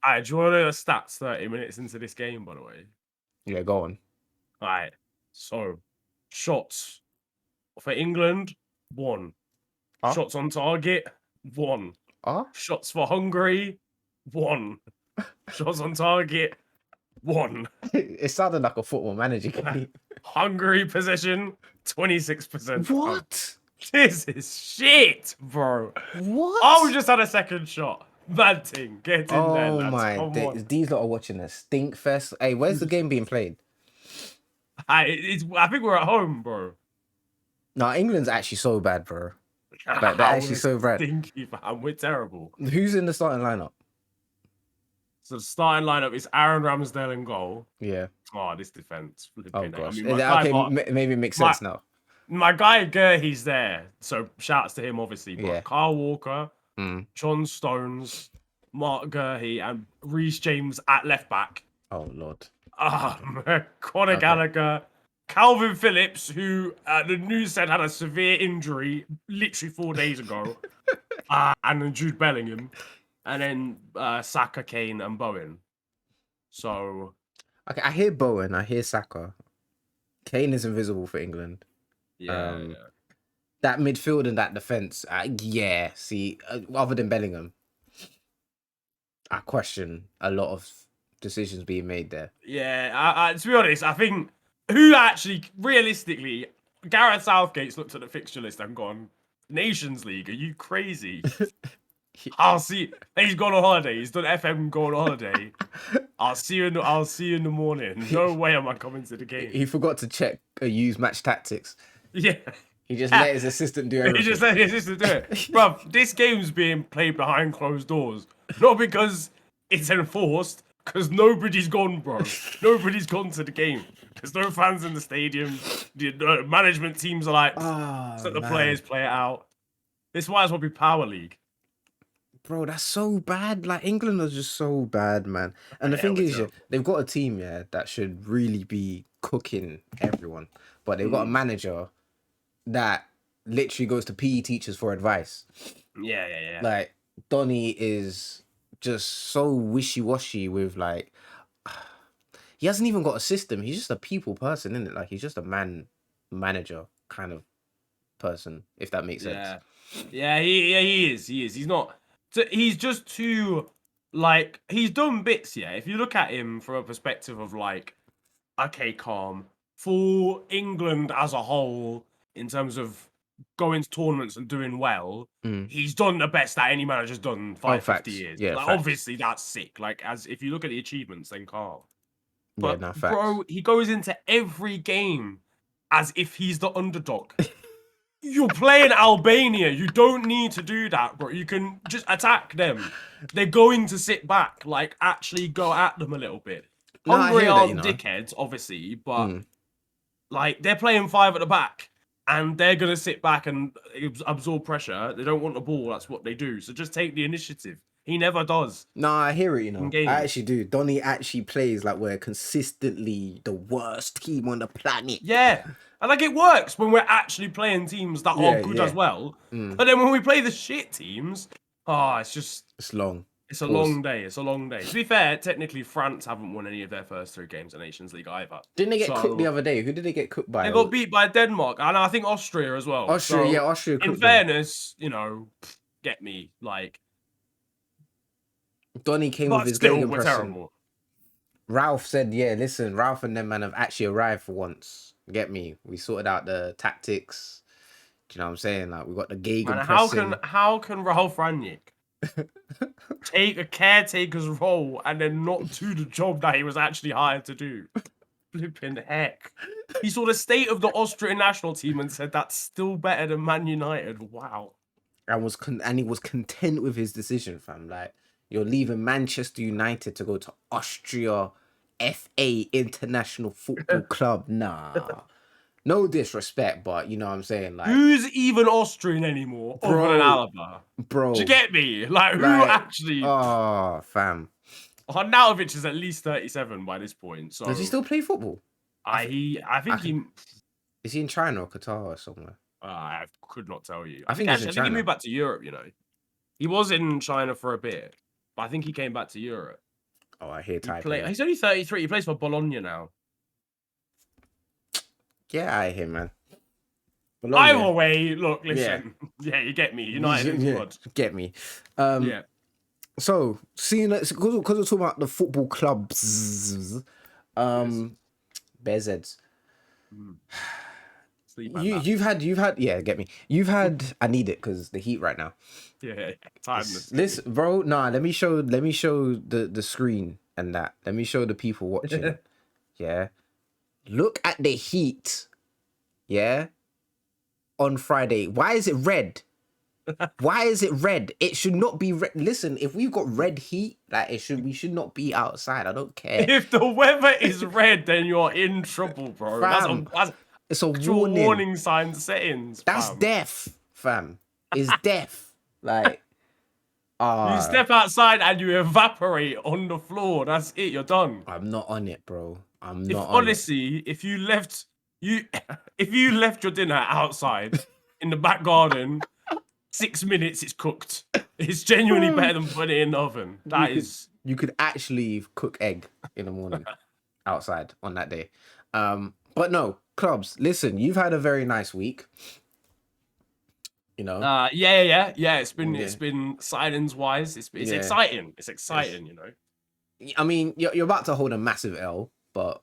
Alright, do you want to know the stats 30 minutes into this game, by the way? Yeah, go on. Alright, so shots for England, 1. Huh? Shots on target, 1. Huh? Shots for Hungary, 1. Shots on target, 1. It sounded like a football manager game. Hungary possession, 26%. What? This is shit, bro. What? Oh, we just had a second shot. Bad thing. Get in there, Oh lads. my Come on. days. These lot are watching a stink fest. Hey, where's the game being played? I think we're at home, bro. No, England's actually so bad, bro. Like, they're actually so bad. Stinky, fam. We're terrible. Who's in the starting lineup? So the starting lineup is Aaron Ramsdale in goal. Yeah. Oh, this defense. Oh gosh. I mean, Okay, maybe it makes sense now. My guy Gurley's there, so shouts to him, obviously. But Yeah. Kyle Walker, Mm. John Stones, Mark Gurley, and Reece James at left back. Oh lord. Conor Gallagher, Calvin Phillips, who the news said had a severe injury literally 4 days ago, and then Jude Bellingham, and then Saka, Kane, and Bowen. So, Okay, I hear Bowen, I hear Saka. Kane is invisible for England. yeah. That midfield and that defense, yeah. See, other than Bellingham, I question a lot of decisions being made there. Yeah, to be honest, I think who actually, realistically, Gareth Southgate's looked at the fixture list and gone, Nations League, are you crazy? I'll see. He's gone on holiday. He's done FM going on holiday. I'll see you in the morning. No way am I coming to the game. He forgot to check use match tactics. Yeah. He just let his assistant do everything. He just let his assistant do it. Bruv, this game's being played behind closed doors. Not because it's enforced, because nobody's gone, bro. Nobody's gone to the game. There's no fans in the stadium. The management teams are like, let the players play it out. This might as well be Power League. Bro, that's so bad. Like, England are just so bad, man. And the thing is, they've got a team, that should really be cooking everyone. But they've got a manager that literally goes to PE teachers for advice. Yeah. Like, Donny is just so wishy-washy with, like, he hasn't even got a system. He's just a people person, isn't it? Like, he's just a manager kind of person, if that makes sense. Yeah, he is. He's not. He's just too, like, he's done bits, yeah. If you look at him from a perspective of, like, okay, calm. For England as a whole, in terms of going to tournaments and doing well, he's done the best that any manager's done 50 years. Yeah, like, obviously, that's sick. Like, if you look at the achievements, then calm. But, bro, he goes into every game as if he's the underdog. You're playing Albania. You don't need to do that, bro. You can just attack them. They're going to sit back. Like, actually go at them a little bit. Hungary aren't dickheads, obviously, but like, they're playing 5 at the back, and they're going to sit back and absorb pressure. They don't want the ball. That's what they do. So just take the initiative. He never does. No, I hear it, I actually do. Donny actually plays like we're consistently the worst team on the planet. Yeah. And like, it works when we're actually playing teams that are good as well. But then when we play the shit teams, it's long. It's a long day. It's a long day. To be fair, technically, France haven't won any of their first 3 games in Nations League either. Didn't they get cooked the other day? Who did they get cooked by? They got beat by Denmark, and I think Austria as well. Austria. In fairness, get me, like, Donny came with his game impression. Ralph said, "Yeah, listen, Ralph and them man have actually arrived for once. Get me? We sorted out the tactics. Do you know what I'm saying? Like, we got the gegenpressing. How can Ralph Rangnick take a caretaker's role and then not do the job that he was actually hired to do? Flipping heck. He saw the state of the Austrian national team and said that's still better than Man United. Wow. And he was content with his decision, fam. Like, you're leaving Manchester United to go to Austria FA International Football Club. Nah. No disrespect, but you know what I'm saying? Like, who's even Austrian anymore other than Alaba? Bro. Do you get me? Like, who actually? Oh, fam. Arnautovic is at least 37 by this point. So does he still play football? I think he is he in China or Qatar or somewhere? I could not tell you. I think he moved back to Europe. He was in China for a bit, but I think he came back to Europe. Oh, I hear typing. He's only 33. He plays for Bologna now. Get out of here, man. Bologna. Either way, look, listen. Yeah, you get me. United blood. Get me. Yeah. So, seeing that, because we're talking about the football clubs, BZs. You've had, get me. You've had. I need it because the heat right now. Yeah, tiredness. Listen, bro. Nah, let me show the screen and that. Let me show the people watching. Yeah, look at the heat. Yeah, on Friday. Why is it red? Why is it red? It should not be red. Listen, if we've got red heat, like we should not be outside. I don't care. If the weather is red, then you're in trouble, bro. Fam, it's a warning sign settings. That's death, fam. It's death. Like, you step outside and you evaporate on the floor. That's it. You're done. I'm not on it, bro. Honestly, if you left your dinner outside in the back garden, 6 minutes it's cooked. It's genuinely better than putting it in the oven. You could actually cook egg in the morning outside on that day. But no, clubs, listen, you've had a very nice week. You know? Yeah. It's been signings wise. It's exciting. It's exciting, you know. I mean, you're about to hold a massive L, but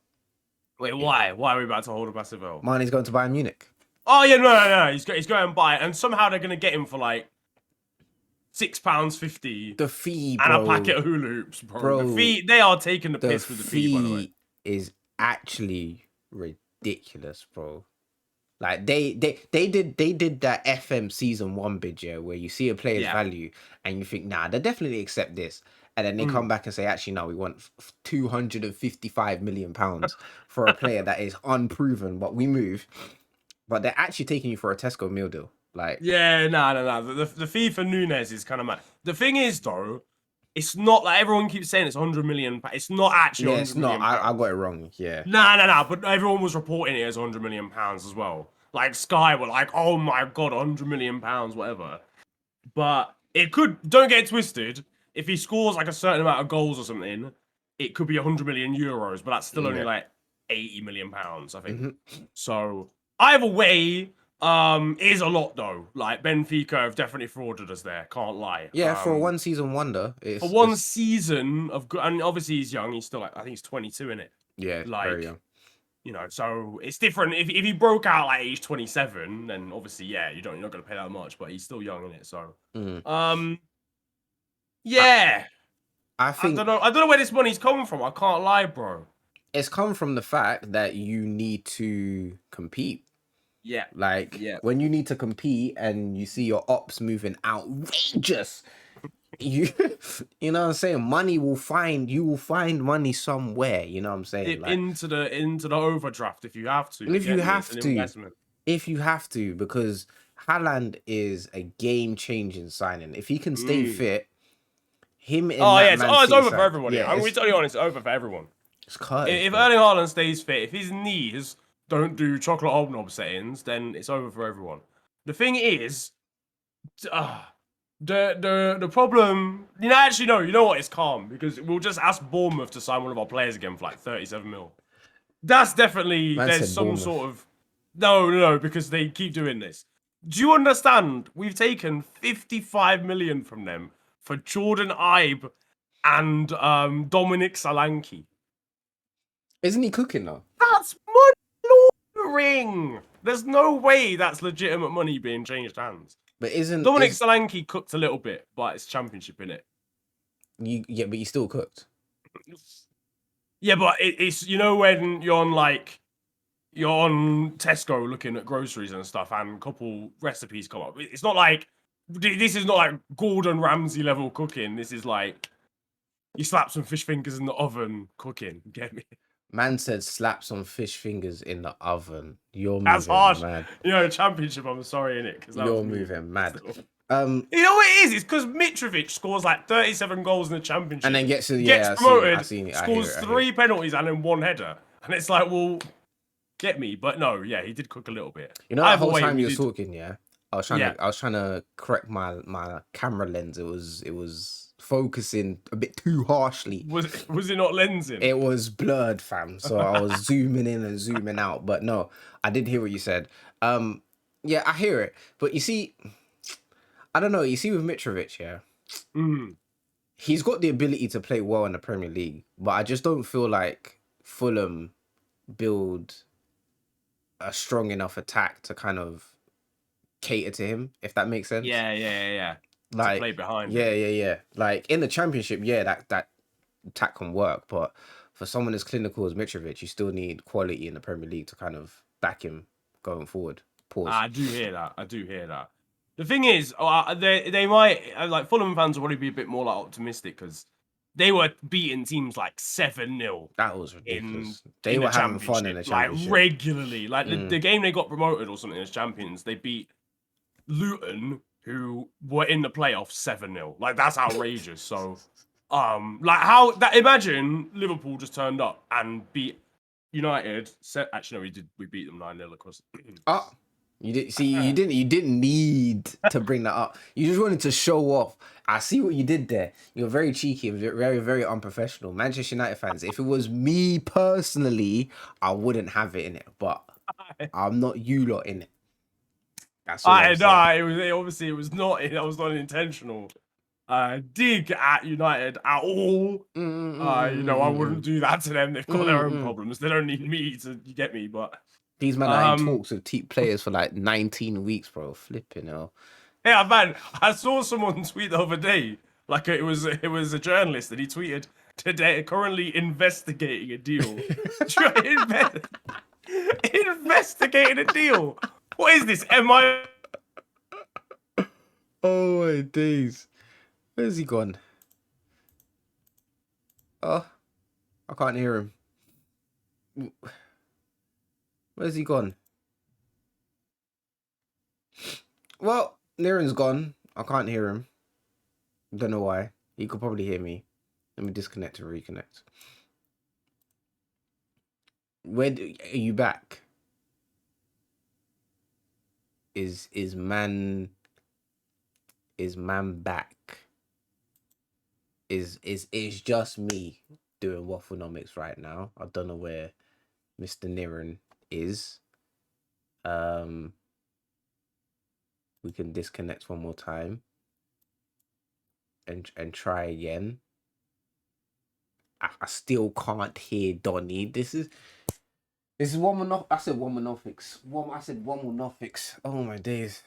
wait, why? Why are we about to hold a massive L? Mane's going to Bayern Munich. Oh yeah, no. He's going and buy it, and somehow they're gonna get him for like £6.50. The fee, bro, and a packet of hula hoops, bro. The fee, they are taking the piss with the fee. By the way, is actually ridiculous, bro. Like they did that FM season 1 bid, where you see a player's value and you think, nah, they definitely accept this, and then they come back and say, actually, no, we want £255 million for a player that is unproven, but we move. But they're actually taking you for a Tesco meal deal. Like, yeah, no. The fee for Nunez is kind of mad. The thing is, though, it's not like everyone keeps saying it's 100 million. It's not actually 100 million. I got it wrong. Yeah. No. But everyone was reporting it as 100 million pounds as well. Like Sky were like, oh my god, 100 million pounds, whatever. But it could. Don't get it twisted. If he scores like a certain amount of goals or something, it could be 100 million euros. But that's still only like 80 million pounds, I think. So either way. Is a lot though. Like Benfica have definitely frauded us there. Can't lie. Yeah, for a 1 season wonder. For one season of good, and obviously he's young. He's still like I think he's 22 in it. Yeah, like, very young. You know, so it's different. If he broke out like age 27, then obviously you're not gonna pay that much. But he's still young in it. So yeah. I think I don't know where this money's coming from. I can't lie, bro. It's come from the fact that you need to compete. Yeah. Like, when you need to compete and you see your ops moving outrageous, you know what I'm saying? You will find money somewhere, you know what I'm saying? Like, into the overdraft if you have to. And if you have to, because Haaland is a game-changing signing. If he can stay fit, him in it's over for everyone. Yeah, I'm going to tell you honest, it's over for everyone. It's cut. If Erling Haaland stays fit, if his knees don't do chocolate hobnob settings, then it's over for everyone. The thing is, the problem, you know what? It's calm because we'll just ask Bournemouth to sign one of our players again for like 37 mil. That's definitely there's some Bournemouth. Sort of no because they keep doing this. Do you understand? We've taken 55 million from them for Jordan Ibe and Dominic Solanke. Isn't he cooking though? That's money laundering. There's no way that's legitimate money being changed hands. But Dominic Solanke cooked a little bit, but it's championship in it. But you still cooked. Yeah, but it's when you're on Tesco looking at groceries and stuff, and a couple recipes come up. It's not like this is not like Gordon Ramsay level cooking. This is like you slap some fish fingers in the oven cooking. Get me? Man said slap some fish fingers in the oven. You're That's moving harsh. mad. Championship, I'm sorry, innit? You're moving mad. You know what it is? It's because Mitrovic scores like 37 goals in the championship. And then gets promoted, I seen it. Scores 3 penalties and then 1 header. And it's like, well, get me. But no, he did cook a little bit. You know, the whole time you were talking, I was trying to correct my camera lens. It was focusing a bit too harshly. Was it not lensing? It was blurred, fam. So I was zooming in and zooming out. But no, I did hear what you said. Yeah, I hear it. But you see, I don't know. You see with Mitrovic, yeah, he's got the ability to play well in the Premier League, but I just don't feel like Fulham build a strong enough attack to kind of cater to him, if that makes sense. Yeah. Like, to play behind yeah. Like in the Championship, yeah, that attack can work, but for someone as clinical as Mitrovic, you still need quality in the Premier League to kind of back him going forward. Pause. I do hear that. The thing is, they might, like, Fulham fans will probably be a bit more like optimistic because they were beating teams like 7-0. That was ridiculous. They were having fun in the Championship. Like, regularly. Like, the game they got promoted or something as champions, they beat Luton, who were in the playoffs 7-0. Like, that's outrageous. So, imagine Liverpool just turned up and beat United. Actually, no, we beat them 9-0, of course. You didn't need to bring that up. You just wanted to show off. I see what you did there. You're very cheeky and very, very unprofessional. Manchester United fans, if it was me personally, I wouldn't have it in it. But I'm not you lot in it. That's all I'm saying. It was not intentional. Dig at United at all. I wouldn't do that to them. They've got their own problems. They don't need me to get me, but... These men are in talks with players for like 19 weeks, bro. Flipping hell. Yeah, man. I saw someone tweet the other day. Like, it was a journalist, and he tweeted, today, currently investigating a deal. Investigating a deal? What is this? Oh, my days. Where's he gone? Oh, I can't hear him. Where's he gone? Well, Niren's gone. I can't hear him. Don't know why. He could probably hear me. Let me disconnect and reconnect. Are you back? Is man back? Is just me doing Wafflenomics right now? I don't know where Mr. Niren is. We can disconnect one more time and try again. I still can't hear Donny. This is one. I said Wafflenomics. I said Wafflenomics. Oh my days.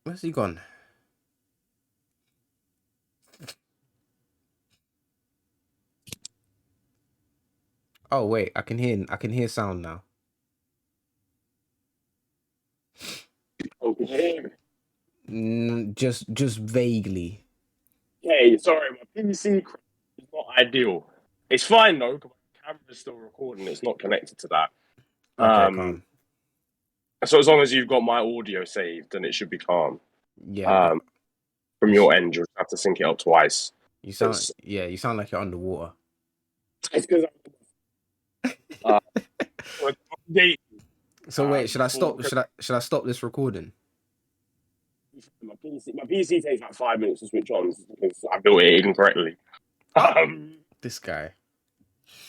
Where's he gone? Oh wait, I can hear sound now. Oh, can you hear me? Just vaguely. Hey, sorry, my PC is not ideal. It's fine though, because my camera's still recording. It's not connected to that. Okay, calm. So as long as you've got my audio saved, then it should be calm. Yeah. From your end, you'll have to sync it up twice. You sound like you're underwater. It's because So wait, should I stop? Should I stop this recording? My PC takes like 5 minutes to switch on because I built it incorrectly. This guy.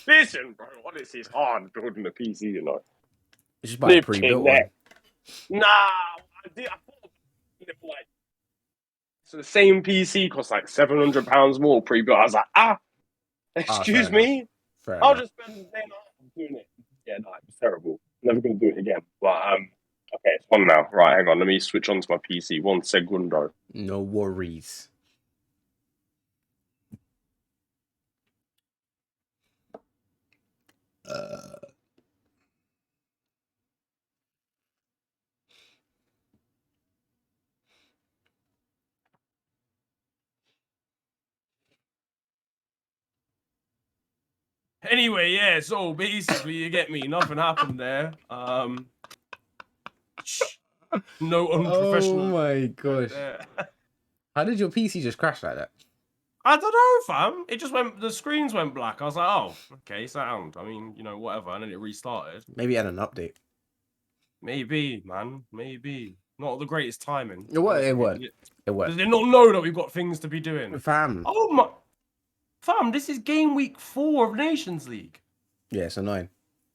Listen, bro. Honestly, it's hard building a PC. You know. It's just buy a pre-built one. Nah, I thought like. So the same PC costs like £700 more pre-built. I was like, excuse me. I'll just spend a day and a half doing it. Yeah, no, it's terrible. Never going to do it again. But okay, it's on now. Right, hang on. Let me switch on to my PC. 1 segundo. No worries. Anyway, yeah, so basically, you get me. Nothing happened there. No unprofessional. Oh my gosh. How did your PC just crash like that? I don't know, fam. It just went, the screens went black. I was like, oh, okay, sound. I mean, whatever. And then it restarted. Maybe it had an update. Maybe, man. Maybe. Not the greatest timing. It weren't. Does it not know that we've got things to be doing? Fam. Oh my. Fam, this is game week 4 of Nations League. Yeah, it's annoying.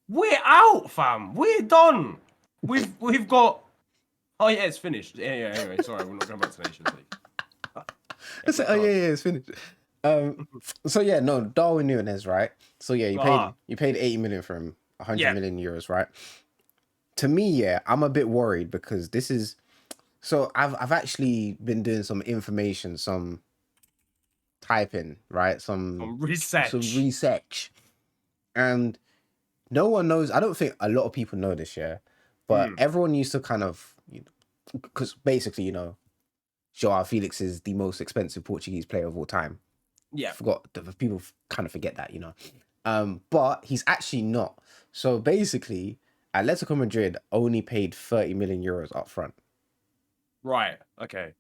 We're out, fam. We're done. We've got. Oh yeah, it's finished. Yeah. Anyway, sorry, we're not going back to Nations League. It's finished. So yeah, no, Darwin Nunez, right? So yeah, you paid 80 million for him, 100 million euros, right? To me, yeah, I'm a bit worried because this is. So I've actually been doing some information, some typing, right? Some research, and no one knows. I don't think a lot of people know this, yeah, but everyone used to kind of, because basically, Joao Felix is the most expensive Portuguese player of all time. Yeah, people kind of forget that, but he's actually not. So basically, Atletico Madrid only paid 30 million euros up front. Right. Okay.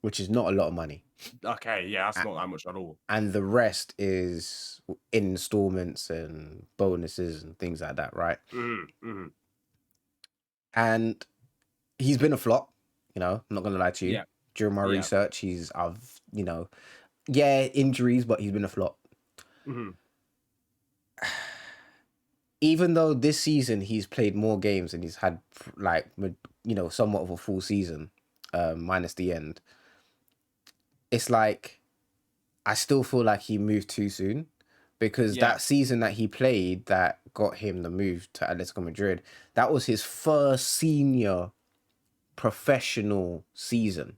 Which is not a lot of money. Okay. Yeah, that's not that much at all. And the rest is installments and bonuses and things like that, right? And he's been a flop. I'm not gonna lie to you. Yeah. During my research, injuries, but he's been a flop. Even though this season he's played more games and he's had somewhat of a full season, minus the end. It's like I still feel like he moved too soon, because that season that he played that got him the move to Atletico Madrid, that was his first senior professional season.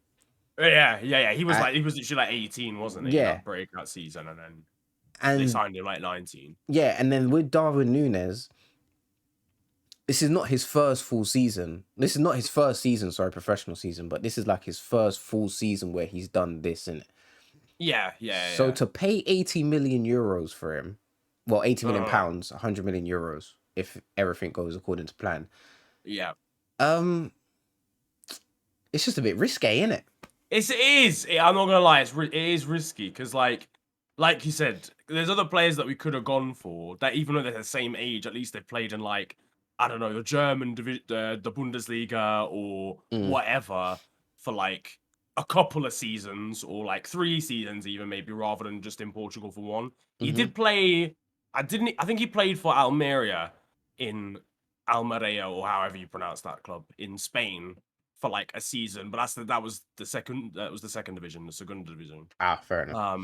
Yeah. He was literally like 18, wasn't he? Yeah. That breakout season, and then they signed him like 19. Yeah, and then with Darwin Nunez, this is not his first full season. This is not his first season, professional season, but this is like his first full season where he's done this, innit? Yeah. So to pay 80 million euros for him, well, 80 million pounds, 100 million euros, if everything goes according to plan. Yeah. It's just a bit risky, isn't it? It is. I'm not gonna lie. It is risky because, like you said, there's other players that we could have gone for that, even though they're the same age, at least they've played in, like, I don't know, the German the Bundesliga or whatever for like a couple of seasons, or like 3 seasons even, maybe, rather than just in Portugal for one. He did play. I think he played for Almeria or however you pronounce that club, in Spain for like a season, but that was the second division, the Segunda division. Fair enough.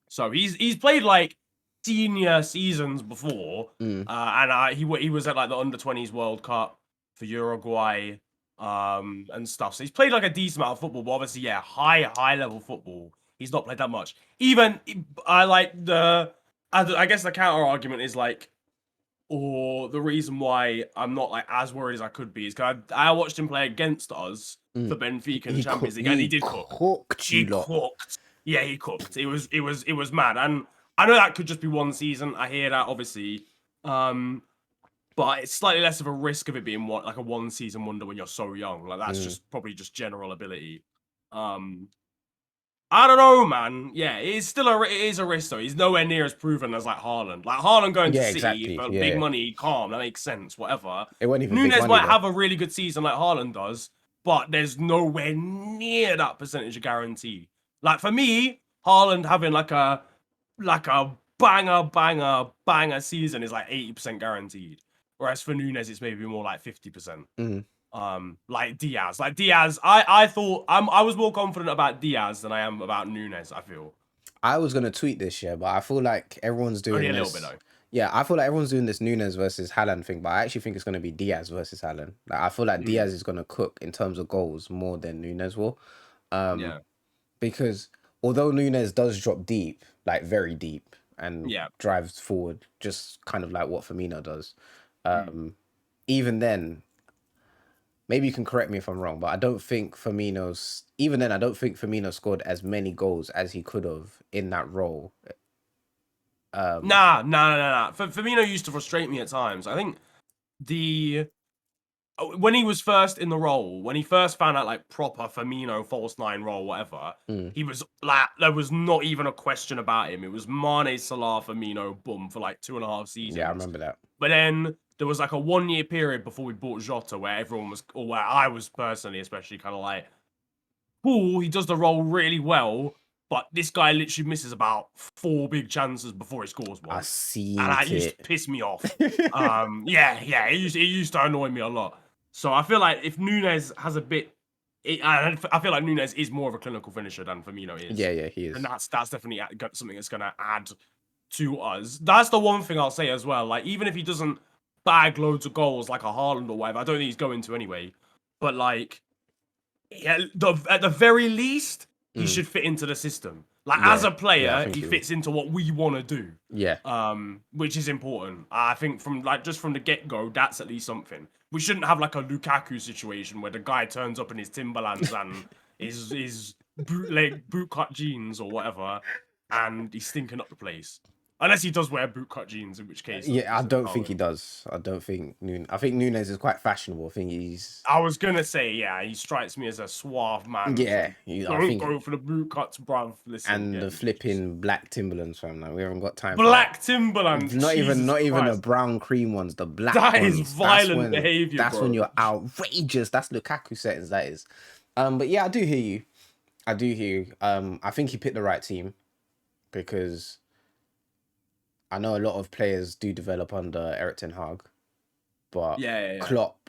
So he's played like senior seasons before, and he was at like the under-20s World Cup for Uruguay, and stuff. So he's played like a decent amount of football, but obviously, high level football, he's not played that much. Even I guess the counter argument is like, or the reason why I'm not like as worried as I could be is because I watched him play against us for Benfica in the Champions League, and he did cook. He cooked. Yeah, he cooked. It was mad, and I know that could just be one season. I hear that, obviously, but it's slightly less of a risk of it being like a one season wonder when you're so young. Like, that's just probably just general ability. I don't know, man. Yeah, it is a risk though. He's nowhere near as proven as like Haaland. Like Haaland going to City for big money, calm, that makes sense. Whatever. Nunez might have a really good season like Haaland does, but there's nowhere near that percentage of guarantee. Like for me, Haaland having like a banger season is like 80% guaranteed. Whereas for Nunez, it's maybe more like 50%. Like Diaz. I thought I was more confident about Diaz than I am about Nunez, I feel. I was gonna tweet this, but I feel like everyone's doing only a little bit though. Yeah, I feel like everyone's doing this Nunez versus Haaland thing, but I actually think it's gonna be Diaz versus Haaland. Like, I feel like Diaz is gonna cook in terms of goals more than Nunez will. Because although Nunez does drop deep, like very deep, and drives forward, just kind of like what Firmino does, even then, maybe you can correct me if I'm wrong, but I don't think Firmino scored as many goals as he could have in that role. Nah. Firmino used to frustrate me at times. I think when he was first in the role, when he first found out like proper Firmino false 9 role, whatever, he was like, there was not even a question about him. It was Mane, Salah, Firmino, boom, for like 2.5 seasons. Yeah, I remember that. But then there was like a 1 year period before we bought Jota where everyone was, or where I was personally, especially kind of like, cool, he does the role really well, but this guy literally misses about 4 big chances before he scores one. I see And that it. used to piss me off. Yeah, it used to annoy me a lot. So I feel like if Nunez has a bit, I feel like Nunez is more of a clinical finisher than Firmino is. Yeah, he is. And that's definitely something that's going to add to us. That's the one thing I'll say as well. Like, even if he doesn't bag loads of goals like a Haaland or whatever, I don't think he's going to anyway. But like, yeah, at the very least, he should fit into the system. Like, as a player, he fits into what we want to do. Yeah. Which is important. I think from just from the get-go, that's at least something. We shouldn't have like a Lukaku situation where the guy turns up in his Timberlands and his bootcut jeans or whatever, and he's stinking up the place. Unless he does wear bootcut jeans, in which case... Yeah, I don't think he does. I think Nunez is quite fashionable. I think he's... I was going to say, yeah, he strikes me as a suave man. Yeah. Don't go for the bootcuts, bruv. Listen, and the flipping black Timberlands, fam. Like, we haven't got time for black Timberlands. Not even the brown cream ones, the black ones. That is violent behavior, That's when you're outrageous. That's Lukaku settings, that is. But yeah, I do hear you. I think he picked the right team because... I know a lot of players do develop under Erik ten Hag, but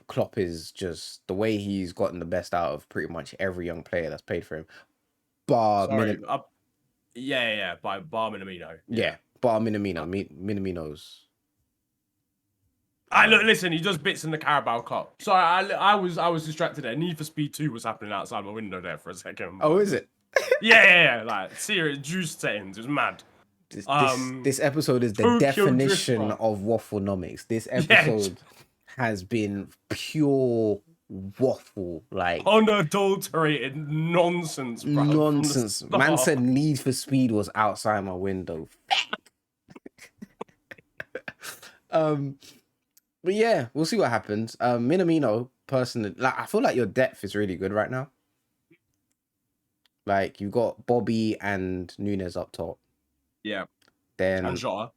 Klopp is just the way he's gotten the best out of pretty much every young player that's played for him. Bar Minamino. Yeah, bar Minamino. Minamino's. Look, listen, he does bits in the Carabao Cup. Sorry, I was distracted there. Need for Speed 2 was happening outside my window there for a second. Oh, is it? yeah. Like, serious juice settings. It was mad. This episode is the definition of Wafflenomics. This episode has been pure waffle, like unadulterated nonsense, bro. Nonsense. Man said Need for Speed was outside my window. But yeah, we'll see what happens. Minamino, personally, like I feel like your depth is really good right now. Like you've got Bobby and Nunez up top. Yeah. Then and Jota.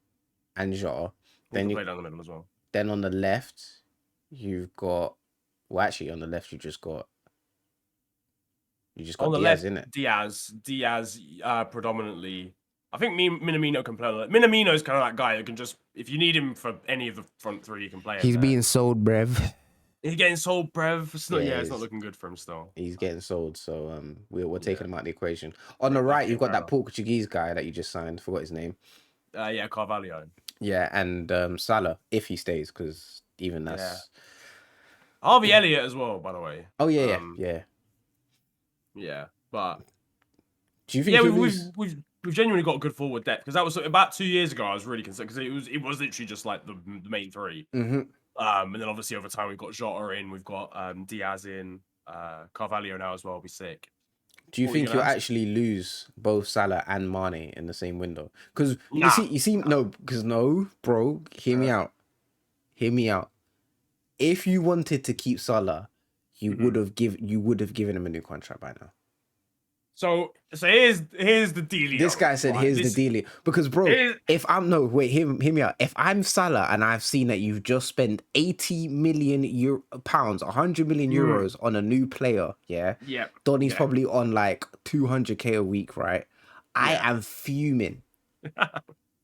Then you play down the middle as well. Then on the left, you've got on the left you just got on the Diaz, left, innit? Diaz predominantly. I think Minamino can play. Minamino's kind of that guy that can just, if you need him for any of the front three, you can play him. He's being sold, Brev. He's getting sold, Brev. It's not looking good for him still. He's getting sold, so we're taking him out of the equation. On the right, you've got that Portuguese guy that you just signed. Forgot his name. Carvalho. Yeah, and Salah, if he stays, because even that's... Yeah. Harvey Elliott as well, by the way. Oh, yeah. Yeah, but... Do you think we've genuinely got a good forward depth, because that was about 2 years ago I was really concerned, because it was literally just like the main three. Mm-hmm. And then obviously over time we've got Jota in, we've got Diaz in, Carvalho now as well will be sick. Do you think you'll actually lose both Salah and Mane in the same window? Because bro, hear me out. If you wanted to keep Salah, you would have given him a new contract by now. So here's the dealio. This guy said, "Here's the dealio." Because, bro, hear me out. If I'm Salah and I've seen that you've just spent 80 million pounds, 100 million euros on a new player, Donny's probably on like 200k a week, right? I am fuming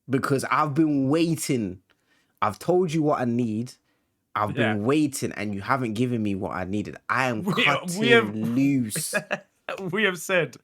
because I've been waiting. I've told you what I need. I've been waiting, and you haven't given me what I needed. I am cutting loose. We have said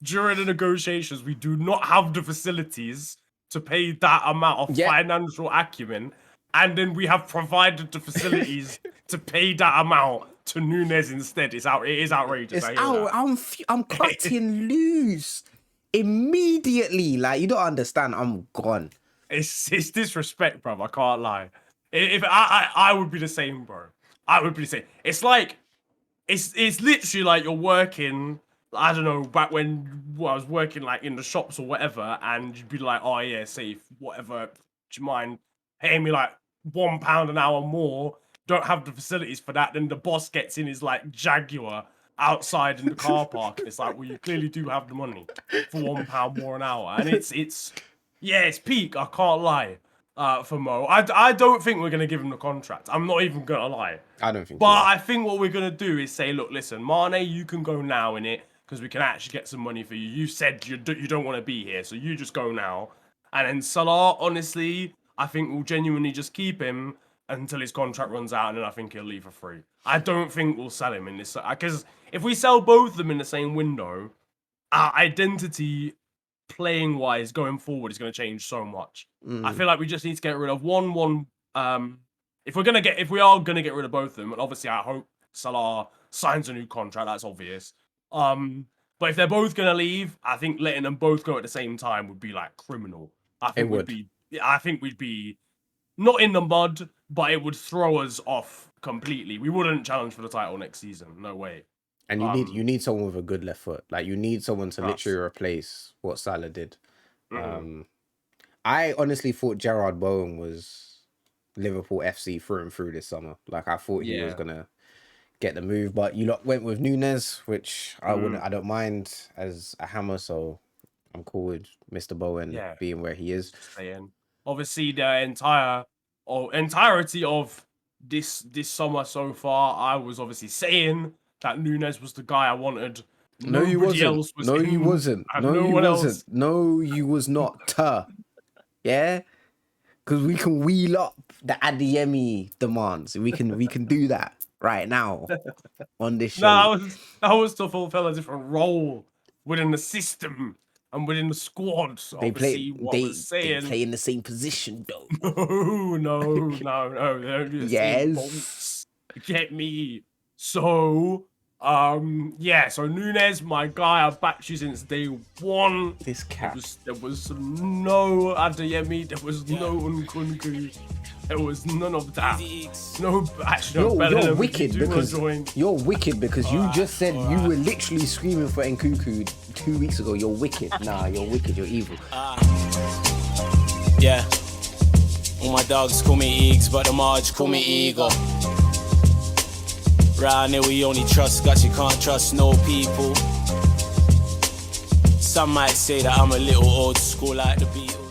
during the negotiations we do not have the facilities to pay that amount of financial acumen, and then we have provided the facilities to pay that amount to Nunez instead. It is outrageous. I'm cutting loose immediately. Like, you don't understand. I'm gone. It's disrespect, bro. I can't lie. If I would be the same, bro. I would be the same. It's like. It's literally like you're working, I don't know, back when I was working like in the shops or whatever, and you'd be like, oh yeah, safe, whatever, do you mind paying me like £1 an hour more? Don't have the facilities for that. Then the boss gets in his like Jaguar outside in the car park, and it's like, well, you clearly do have the money for £1 more an hour. And it's peak, I can't lie. for Mo. I don't think we're going to give him the contract. I'm not even going to lie. I don't think so. But I think what we're going to do is say, look, listen, Mane, you can go now in it because we can actually get some money for you. You said you don't want to be here, so you just go now. And then Salah, honestly, I think we'll genuinely just keep him until his contract runs out, and then I think he'll leave for free. I don't think we'll sell him in this, because if we sell both of them in the same window, our identity playing-wise going forward is going to change so much. I feel like we just need to get rid of one. If we are gonna get rid of both of them, and obviously I hope Salah signs a new contract, that's obvious. But if they're both gonna leave, I think letting them both go at the same time would be like criminal. I think we'd be not in the mud, but it would throw us off completely. We wouldn't challenge for the title next season. No way. And you need someone with a good left foot. Like, you need someone to literally replace what Salah did. I honestly thought Gerard Bowen was Liverpool FC through and through this summer. Like, I thought he was gonna get the move, but you lot went with Nunez, which I don't mind as a hammer, so I'm cool with Mr. Bowen being where he is. Obviously, the entirety of this summer so far, I was obviously saying that Nunez was the guy I wanted. No, you wasn't. No, you wasn't. No, you was not. Yeah, because we can wheel up the Adeyemi demands. We can do that right now on this show. No, I was to fulfill a different role within the system and within the squad. So they play in the same position though. No. Yes. Get me. So so Nunez, my guy, I've backed you since day one. This cat. There was no Adeyemi, there was no Nkunku, there was none of that. You're wicked because you just said you were literally screaming for Nkunku 2 weeks ago. You're wicked. Nah, you're wicked. You're evil. Yeah. All my dogs call me Eags, but the Marge call me Eagle. Round here we only trust guts, you can't trust no people. Some might say that I'm a little old school like the Beatles.